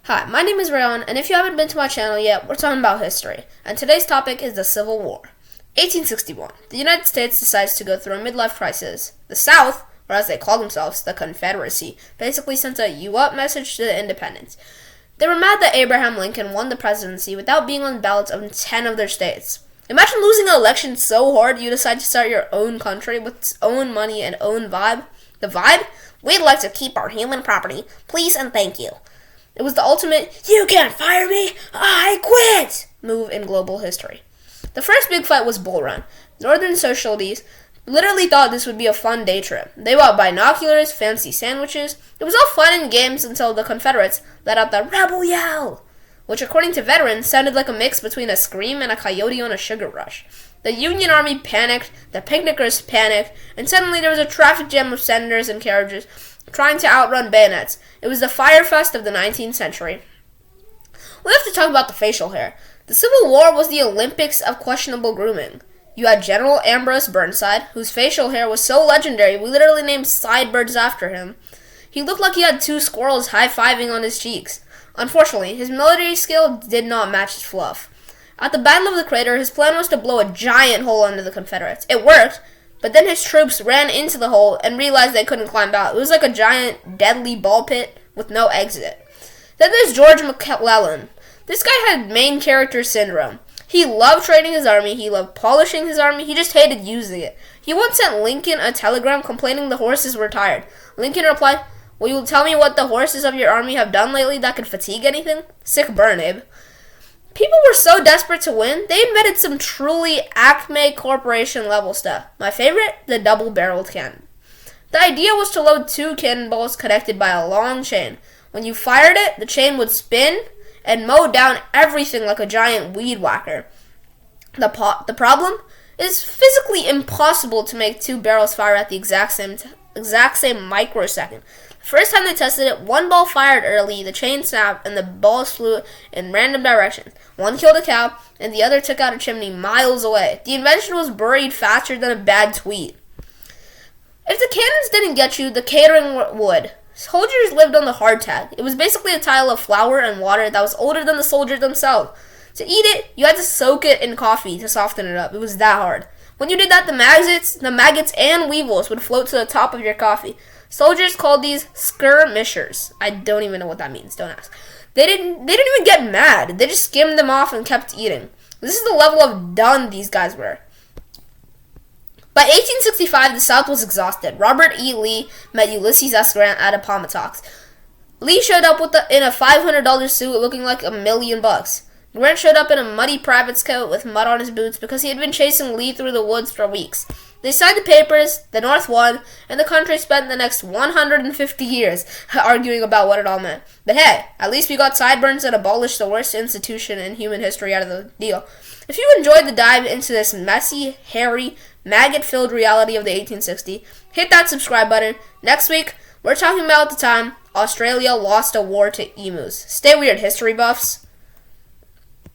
Hi, my name is Rayon, and if you haven't been to my channel yet, we're talking about history. And today's topic is the Civil War. 1861. The United States decides to go through a midlife crisis. The South, or as they call themselves, the Confederacy, basically sent a "you up" message to the independents. They were mad that Abraham Lincoln won the presidency without being on ballots of 10 of their states. Imagine losing an election so hard you decide to start your own country with its own money and own vibe. The vibe? We'd like to keep our human property. Please and thank you. It was the ultimate, "you can't fire me, I quit" move in global history. The first big fight was Bull Run. Northern socialites literally thought this would be a fun day trip. They bought binoculars, fancy sandwiches. It was all fun and games until the Confederates let out the "rebel yell," which according to veterans sounded like a mix between a scream and a coyote on a sugar rush. The Union Army panicked, the picnickers panicked, and suddenly there was a traffic jam of senators and carriages trying to outrun bayonets. It was the fire fest of the 19th century. We have to talk about the facial hair. The Civil War was the Olympics of questionable grooming. You had General Ambrose Burnside, whose facial hair was so legendary we literally named sidebirds after him. He looked like he had two squirrels high-fiving on his cheeks. Unfortunately, his military skill did not match his fluff. At the Battle of the Crater, his plan was to blow a giant hole under the Confederates. It worked, but then his troops ran into the hole and realized they couldn't climb out. It was like a giant, deadly ball pit with no exit. Then there's George McClellan. This guy had main character syndrome. He loved training his army, he loved polishing his army, he just hated using it. He once sent Lincoln a telegram complaining the horses were tired. Lincoln replied, "Will you tell me what the horses of your army have done lately that could fatigue anything? Sick burn, Abe." People were so desperate to win, they invented some truly Acme Corporation level stuff. My favorite? The double-barreled cannon. The idea was to load two cannonballs connected by a long chain. When you fired it, the chain would spin and mow down everything like a giant weed whacker. The problem? It is physically impossible to make two barrels fire at the exact same microsecond. First time they tested it, one ball fired early, the chain snapped, and the balls flew in random directions. One killed a cow, and the other took out a chimney miles away. The invention was buried faster than a bad tweet. If the cannons didn't get you, the catering would. Soldiers lived on the hardtack. It was basically a tile of flour and water that was older than the soldiers themselves. To eat it, you had to soak it in coffee to soften it up. It was that hard. When you did that, the maggots and weevils would float to the top of your coffee. Soldiers called these skirmishers. I don't even know what that means. Don't ask. They didn't even get mad. They just skimmed them off and kept eating. This is the level of done these guys were. By 1865, the South was exhausted. Robert E. Lee met Ulysses S. Grant at Appomattox. Lee showed up in a $500 suit looking like $1,000,000. Grant showed up in a muddy private's coat with mud on his boots because he had been chasing Lee through the woods for weeks. They signed the papers, the North won, and the country spent the next 150 years arguing about what it all meant. But hey, at least we got sideburns that abolished the worst institution in human history out of the deal. If you enjoyed the dive into this messy, hairy, maggot-filled reality of the 1860s, hit that subscribe button. Next week, we're talking about the time Australia lost a war to emus. Stay weird, history buffs.